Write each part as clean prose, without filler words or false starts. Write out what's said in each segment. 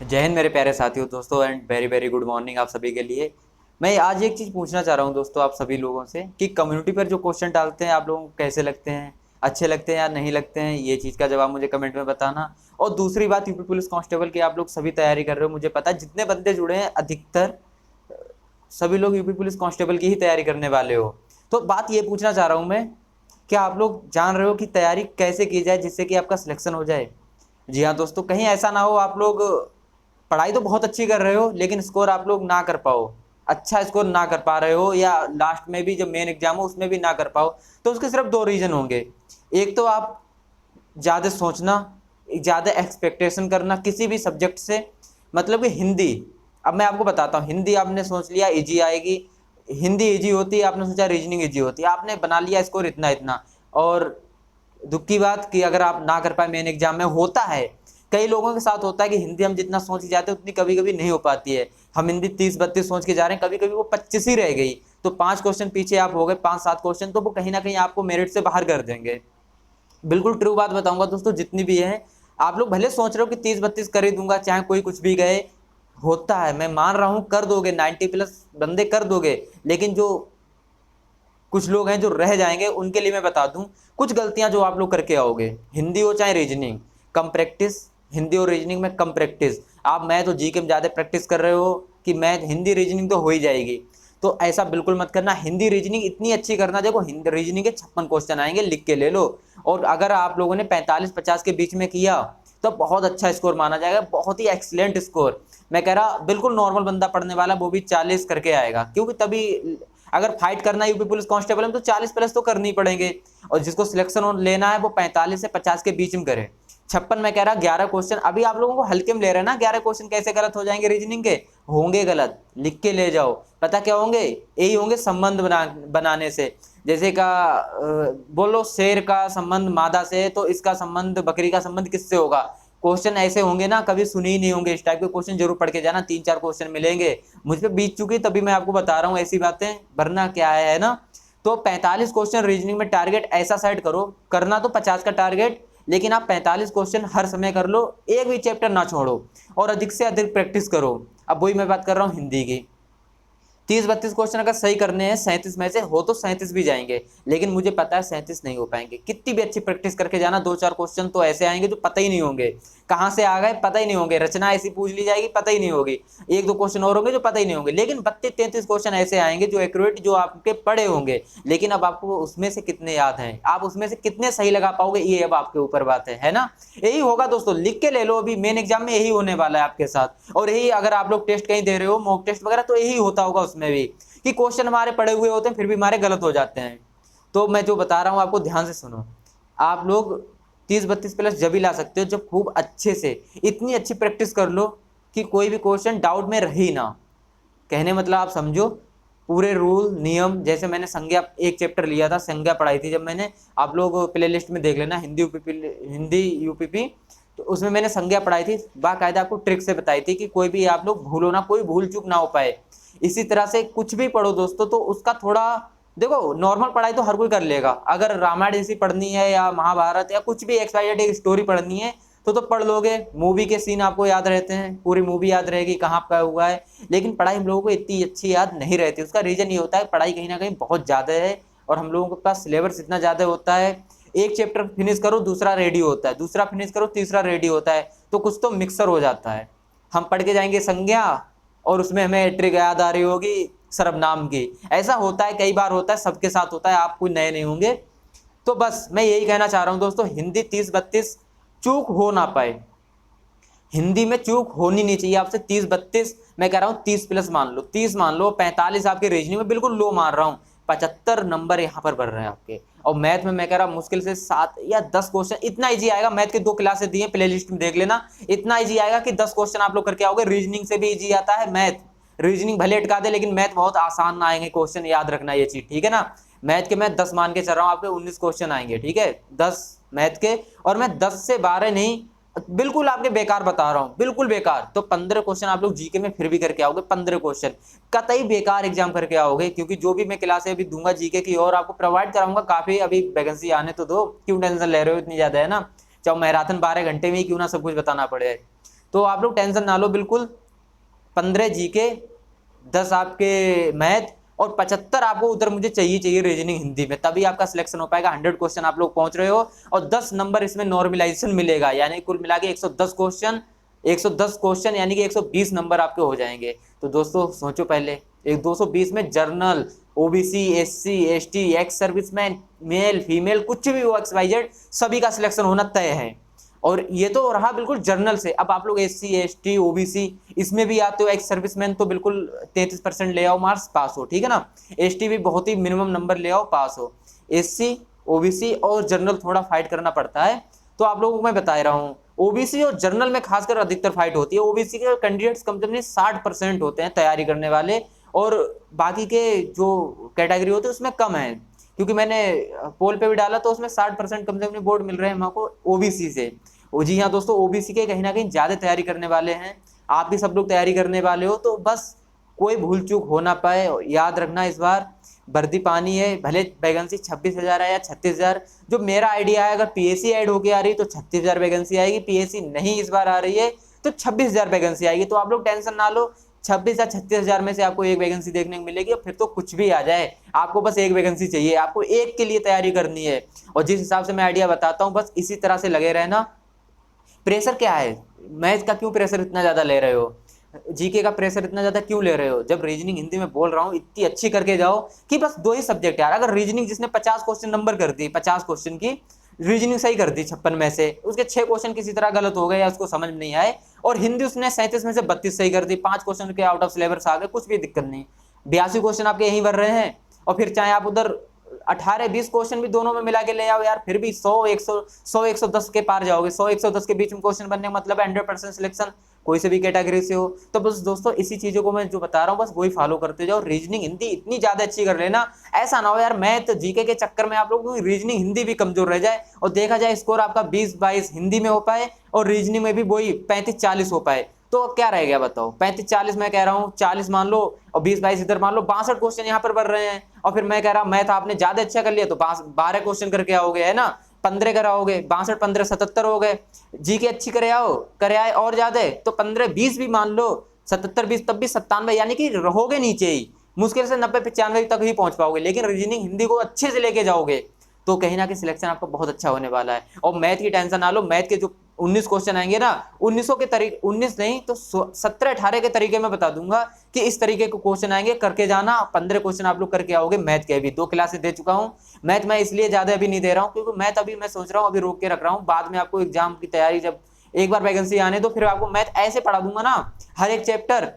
जय हिंद मेरे प्यारे साथियों, दोस्तों and very very good morning आप सभी के लिए। मैं आज एक चीज़ पूछना चाह रहा हूं दोस्तों आप सभी लोगों से कि कम्युनिटी पर जो क्वेश्चन डालते हैं आप लोगों को कैसे लगते हैं, अच्छे लगते हैं या नहीं लगते हैं, ये चीज़ का जवाब मुझे कमेंट में बताना। और दूसरी बात, यूपी पुलिस कांस्टेबल की आप लोग सभी तैयारी कर रहे हो, मुझे पता है जितने बंदे जुड़े हैं अधिकतर सभी लोग यूपी पुलिस कांस्टेबल की ही तैयारी करने वाले हो। तो बात ये पूछना चाह रहा हूँ मैं, क्या आप लोग जान रहे हो कि तैयारी कैसे की जाए जिससे कि आपका सिलेक्शन हो जाए। जी हाँ दोस्तों, कहीं ऐसा ना हो आप लोग पढ़ाई तो बहुत अच्छी कर रहे हो लेकिन स्कोर आप लोग ना कर पाओ, अच्छा स्कोर ना कर पा रहे हो, या लास्ट में भी जब मेन एग्जाम हो उसमें भी ना कर पाओ। तो उसके सिर्फ दो रीजन होंगे। एक तो आप ज़्यादा सोचना, ज़्यादा एक्सपेक्टेशन करना किसी भी सब्जेक्ट से। मतलब कि हिंदी, अब मैं आपको बताता हूँ, हिंदी आपने सोच लिया इजी आएगी, हिंदी इजी होती है, आपने सोचा रीजनिंग इजी होती है, आपने बना लिया स्कोर इतना इतना। और दुख की बात कि अगर आप ना कर पाए मेन एग्जाम में, होता है कई लोगों के साथ होता है कि हिंदी हम जितना सोच के जाते हैं उतनी कभी कभी नहीं हो पाती है। हम हिंदी 30-32 सोच के जा रहे हैं, कभी कभी वो 25 ही रह गई, तो 5 क्वेश्चन पीछे आप हो गए, 5-7 क्वेश्चन, तो वो कहीं ना कहीं आपको मेरिट से बाहर कर देंगे। बिल्कुल ट्रू बात बताऊंगा दोस्तों, जितनी भी है आप लोग भले सोच रहे हो कि 30-32 कर ही दूंगा चाहे कोई कुछ भी गए, होता है, मैं मान रहा हूं कर दोगे, 90+ बंदे कर दोगे, लेकिन जो कुछ लोग हैं जो रह जाएंगे उनके लिए मैं बता दूं कुछ गलतियां जो आप लोग करके आओगे। हिंदी हो चाहे रीजनिंग, कम प्रैक्टिस, हिंदी और रीजनिंग में कम प्रैक्टिस। आप मैथ और जीके में ज़्यादा प्रैक्टिस कर रहे हो कि मैथ हिंदी रीजनिंग तो हो ही जाएगी, तो ऐसा बिल्कुल मत करना। हिंदी रीजनिंग इतनी अच्छी करना, देखो हिंदी रीजनिंग के 56 क्वेश्चन आएंगे, लिख के ले लो। और अगर आप लोगों ने 45-50 के बीच में किया तो बहुत अच्छा स्कोर माना जाएगा, बहुत ही एक्सीलेंट स्कोर। मैं कह रहा बिल्कुल नॉर्मल बंदा पढ़ने वाला वो भी 40 करके आएगा, क्योंकि तभी अगर फाइट करना है यूपी पुलिस कांस्टेबल में तो 40+ तो करनी पड़ेंगे। और जिसको सिलेक्शन लेना है वो 45 से 50 के बीच में करे। 56 मैं कह रहा 11 क्वेश्चन, अभी आप लोगों को हल्के में ले रहे हैं ना, 11 क्वेश्चन कैसे गलत हो जाएंगे रीजनिंग के, होंगे गलत, लिख के ले जाओ। पता क्या होंगे, यही होंगे संबंध बनाने से। जैसे का बोलो शेर का संबंध मादा से, तो इसका संबंध बकरी का संबंध किससे होगा। क्वेश्चन ऐसे होंगे ना, कभी सुने ही नहीं होंगे, इस टाइप के क्वेश्चन जरूर पढ़ के जाना, 3-4 क्वेश्चन मिलेंगे। मुझ पे बीत चुकी तभी मैं आपको बता रहा हूँ ऐसी बातें, वरना क्या है ना। तो 45 क्वेश्चन रीजनिंग में टारगेट ऐसा सेट करो, करना तो 50 का टारगेट, लेकिन आप 45 क्वेश्चन हर समय कर लो, एक भी चैप्टर ना छोड़ो, और अधिक से अधिक प्रैक्टिस करो। अब वही मैं बात कर रहा हूँ हिंदी की, 30-32 क्वेश्चन अगर सही करने हैं 37 में से, हो तो 37 भी जाएंगे, लेकिन मुझे पता है 37 नहीं हो पाएंगे। कितनी भी अच्छी प्रैक्टिस करके जाना, 2-4 क्वेश्चन तो ऐसे आएंगे जो पता ही नहीं होंगे, कहाँ से आ गए पता ही नहीं होंगे, रचना ऐसी पूछ ली जाएगी पता ही नहीं होगी, 1-2 क्वेश्चन और होंगे जो पता ही नहीं होंगे, लेकिन 32-33 क्वेश्चन ऐसे आएंगे जो एक्यूरेट, जो आपके पढ़े होंगे। लेकिन अब आपको उसमें से कितने याद हैं, आप उसमें से कितने सही लगा पाओगे, ये अब आपके ऊपर बात है ना। यही होगा दोस्तों, लिख के ले लो, अभी मेन एग्जाम में यही होने वाला है आपके साथ। और यही अगर आप लोग टेस्ट कहीं दे रहे हो, मॉक टेस्ट वगैरह, तो यही होता होगा उसमें भी, कि क्वेश्चन हमारे पढ़े हुए होते हैं फिर भी हमारे गलत हो जाते हैं। तो मैं जो बता रहा हूँ आपको ध्यान से सुनो। आप लोग 30-32+ जब भी ला सकते हो जब खूब अच्छे से इतनी अच्छी प्रैक्टिस कर लो कि कोई भी क्वेश्चन डाउट में रही ना। कहने मतलब आप समझो, पूरे रूल नियम, जैसे मैंने संज्ञा एक चैप्टर लिया था, संज्ञा पढ़ाई थी जब मैंने, आप लोग प्ले लिस्ट में देख लेना, हिंदी यूपीपी, तो उसमें मैंने संज्ञा पढ़ाई थी, बाकायदा आपको ट्रिक से बताई थी कि कोई भी आप लोग भूलो ना, कोई भूल चूक ना हो पाए। इसी तरह से कुछ भी पढ़ो दोस्तों तो उसका थोड़ा, देखो नॉर्मल पढ़ाई तो हर कोई कर लेगा, अगर रामायण जैसी पढ़नी है या महाभारत या कुछ भी XYZ स्टोरी पढ़नी है तो पढ़ लोगे, मूवी के सीन आपको याद रहते हैं, पूरी मूवी याद रहेगी कहाँ का हुआ है। लेकिन पढ़ाई हम लोगों को इतनी अच्छी याद नहीं रहती, उसका रीजन ये होता है पढ़ाई कहीं ना कहीं बहुत ज़्यादा है, और हम लोगों के पास सिलेबस इतना ज़्यादा होता है, एक चैप्टर फिनिश करो दूसरा रेडी होता है, दूसरा फिनिश करो तीसरा रेडी होता है, तो कुछ तो मिक्सर हो जाता है। हम पढ़ के जाएंगे संज्ञा और उसमें हमें ट्रिक याद आ रही होगी सर्वनाम की, ऐसा होता है, कई बार होता है, सबके साथ होता है, आप कोई नए नहीं होंगे। तो बस मैं यही कहना चाह रहा हूं दोस्तों, हिंदी 30-32 चूक हो ना पाए, हिंदी में चूक होनी नहीं चाहिए आपसे। 30-32 मैं कह रहा हूँ, 30+ मान लो, 30 मान लो, 45 आपके रीजनिंग में बिल्कुल लो मान रहा हूँ, 75 नंबर यहाँ पर बढ़ रहे हैं आपके। और मैथ में मैं कह रहा हूँ मुश्किल से 7 या 10 क्वेश्चन, इतना इजी आएगा, मैथ के 2 क्लासेस दिए प्ले लिस्ट में देख लेना, इतना इजी आएगा कि 10 क्वेश्चन आप लोग करके आओगे। रीजनिंग से भी इजी आता है मैथ, रीजनिंग भले अटका दे लेकिन मैथ बहुत आसान आएंगे क्वेश्चन, याद रखना ये चीज, ठीक है ना। मैथ के मैं 10 मान के चल रहा हूँ, आपके 19 क्वेश्चन आएंगे, ठीक है, 10 मैथ के, और मैं 10 से 12 नहीं, बिल्कुल आपके बेकार बता रहा हूं, बिल्कुल बेकार। तो 15 क्वेश्चन आप लोग जीके में फिर भी करके आओगे, 15 क्वेश्चन कतई बेकार एग्जाम करके आओगे, क्योंकि जो भी मैं क्लासे अभी दूंगा जीके की और आपको प्रोवाइड कराऊंगा काफी, अभी वैकेंसी आने तो दो, क्यों टेंशन ले रहे हो इतनी ज्यादा, है ना। चाहे मैराथन 12 घंटे में ही क्यों ना सब कुछ बताना पड़े। तो आप लोग टेंशन ना लो बिल्कुल। 15 जीके, 10 आपके मैथ और 75 आपको उधर मुझे चाहिए रीजनिंग हिंदी में, तभी आपका सिलेक्शन हो पाएगा। 100 क्वेश्चन आप लोग पहुंच रहे हो और 10 नंबर इसमें नॉर्मलाइजेशन मिलेगा, यानी कुल मिला के 110 क्वेश्चन यानी कि 120 नंबर आपके हो जाएंगे। तो दोस्तों सोचो पहले, एक 220 में general, OBC, SC, ST, ex serviceman, male female कुछ भी हो, XYZ सभी का सिलेक्शन होना तय है। और ये तो रहा बिल्कुल जर्नल से। अब आप लोग एससी, एसटी, ओबीसी इसमें भी आते हो, एक्स सर्विसमैन तो बिल्कुल 33% ले आओ मार्क्स, पास हो, ठीक है ना। एसटी भी बहुत ही मिनिमम नंबर ले आओ, पास हो। एससी, ओबीसी और जनरल थोड़ा फाइट करना पड़ता है, तो आप लोगों को मैं बता रहा हूँ। ओबीसी और जनरल में खासकर अधिकतर फाइट होती है। ओबीसी के कैंडिडेट्स कम से कम 60% होते हैं तैयारी करने वाले, और बाकी के जो कैटेगरी होते हैं उसमें कम है, क्योंकि मैंने पोल पे भी डाला तो उसमें 60% कम से कम बोर्ड मिल रहे हैं हमको ओबीसी से। जी हाँ दोस्तों, ओबीसी के कहीं ना कहीं ज्यादा तैयारी करने वाले हैं। आप भी सब लोग तैयारी करने वाले हो, तो बस कोई भूल चूक हो ना पाए। याद रखना इस बार भर्ती पानी है, भले वैकेंसी 26,000 है या 36,000, जो मेरा आइडिया है, अगर पीएससी ऐड होके आ रही है तो 36,000 वैकेंसी आएगी, पीएससी नहीं इस बार आ रही है तो 26,000 वैकेंसी आएगी। तो आप लोग टेंशन ना लो, 26 या 36,000 में से आपको एक वैकेंसी देखने को मिलेगी, और फिर तो कुछ भी आ जाए, आपको बस एक वैकेंसी चाहिए, आपको एक के लिए तैयारी करनी है। और जिस हिसाब से मैं आइडिया बताता हूँ बस इसी तरह से लगे रहना। प्रेशर क्या है, मैथ का क्यों प्रेशर इतना ज्यादा ले रहे हो, जीके का प्रेशर इतना ज्यादा क्यों ले रहे हो, जब रीजनिंग हिंदी में बोल रहा हूँ इतनी अच्छी करके जाओ कि बस 2 ही सब्जेक्ट यार। अगर रीजनिंग जिसने 50 क्वेश्चन नंबर कर दी, 50 क्वेश्चन की रीजनिंग सही कर दी 56 में से, उसके 6 क्वेश्चन किसी तरह गलत हो गए या उसको समझ में नहीं आए, और हिंदी उसने 37 में से 32 सही कर दी, 5 क्वेश्चन के आउट ऑफ सिलेबस आ गए, कुछ भी दिक्कत नहीं, 82 क्वेश्चन आपके यहीं भर रहे हैं। और फिर चाहे आप उधर 18-20 क्वेश्चन भी दोनों में मिला के ले आओ यार, फिर भी 100-110 के पार जाओगे। 100-110 के बीच में क्वेश्चन बनने का मतलब है 100% सिलेक्शन, कोई से भी कैटेगरी से हो। तो बस दोस्तों इसी चीजों को मैं जो बता रहा हूँ बस वही फॉलो करते जाओ। रीजनिंग हिंदी इतनी ज्यादा अच्छी कर लेना, ऐसा ना हो यार मैथ जीके के चक्कर में आप लोगों की रीजनिंग हिंदी भी कमजोर रह जाए, और देखा जाए स्कोर आपका 20-22 हिंदी में हो पाए और रीजनिंग में भी वही 35-40 हो पाए, तो क्या रह गया बताओ। 35-40 मैं कह रहा हूँ, 40 मान लो और 20-22 इधर मान लो, 62 क्वेश्चन यहाँ पर बढ़ रहे हैं। और फिर मैं कह रहा हूँ मैथ आपने ज्यादा अच्छा कर लिया तो 12 क्वेश्चन करके आओगे, है ना, 15 कराओगे, 62 15 77 हो गए। जीके अच्छी करे आए और ज्यादा तो 15-20 भी मान लो, 77-20 तब भी 97, यानी कि रहोगे नीचे ही, मुश्किल से 90-95 तक ही पहुंच पाओगे। लेकिन रीजनिंग हिंदी को अच्छे से लेके जाओगे तो कहीं ना कहीं सिलेक्शन आपका बहुत अच्छा होने वाला है। और मैथ की टेंशन ना लो, मैथ के जो 19 क्वेश्चन आएंगे ना, 1900 के तरीके, 19 नहीं तो 17-18 के तरीके में बता दूंगा कि इस तरीके के क्वेश्चन आएंगे, करके जाना। 15 क्वेश्चन आप लोग करके आओगे मैथ के। भी 2 क्लासेस दे चुका हूँ मैथ, मैं इसलिए ज्यादा अभी नहीं दे रहा हूँ क्योंकि मैथ अभी मैं सोच रहा हूँ अभी रोक के रख रहा हूँ, बाद में आपको एग्जाम की तैयारी जब एक बार वैकेंसी आने दो फिर आपको मैथ ऐसे पढ़ा दूंगा ना, हर एक चैप्टर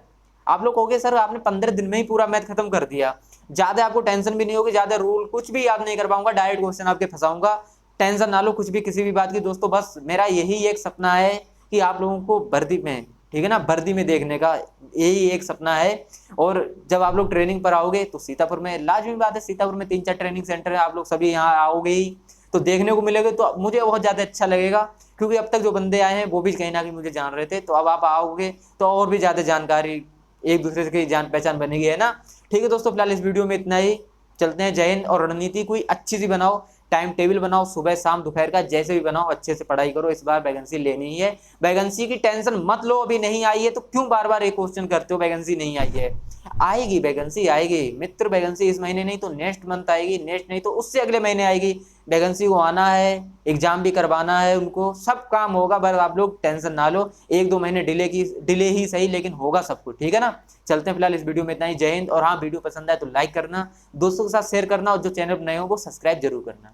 आप लोग कहोगे सर आपने 15 दिन में ही पूरा मैथ खत्म कर दिया। ज्यादा आपको टेंशन भी नहीं होगी, ज्यादा रूल कुछ भी याद नहीं कर पाऊंगा, डायरेक्ट क्वेश्चन आपके फंसाऊंगा। टेंशन ना लो कुछ भी किसी भी बात की दोस्तों, बस मेरा यही एक सपना है कि आप लोगों को वर्दी में, ठीक है ना, वर्दी में देखने का यही एक सपना है। और जब आप लोग ट्रेनिंग पर आओगे तो सीतापुर में लाजमी बात है, सीतापुर में 3-4 ट्रेनिंग सेंटर है, आप लोग सभी यहाँ आओगे ही तो देखने को मिलेगा, तो मुझे बहुत ज्यादा अच्छा लगेगा। क्योंकि अब तक जो बंदे आए हैं वो भी कहीं ना कहीं मुझे जान रहे थे, तो अब आप आओगे तो और भी ज्यादा जानकारी, एक दूसरे की जान पहचान बनेगी, है ना। ठीक है दोस्तों, फिलहाल इस वीडियो में इतना ही, चलते हैं। जय हिंद। और रणनीति कोई अच्छी सी बनाओ, टाइम टेबल बनाओ, सुबह शाम दोपहर का जैसे भी बनाओ, अच्छे से पढ़ाई करो। इस बार वैकेंसी लेनी ही है, वैकेंसी की टेंशन मत लो। अभी नहीं आई है तो क्यों बार बार एक क्वेश्चन करते हो वैकेंसी नहीं आई है, आएगी वैकेंसी आएगी मित्र। वैकेंसी इस महीने नहीं तो नेक्स्ट मंथ आएगी, नेक्स्ट नहीं तो उससे अगले महीने आएगी। वैकेंसी को आना है, एग्जाम भी करवाना है उनको, सब काम होगा, बस आप लोग टेंशन ना लो। 1-2 महीने डिले ही सही, लेकिन होगा सब कुछ, ठीक है ना। चलते हैं, फिलहाल इस वीडियो में इतना ही। जय हिंद। और हाँ, वीडियो पसंद आए तो लाइक करना, दोस्तों के साथ शेयर करना, और जो चैनल नए हो वो सब्सक्राइब जरूर करना।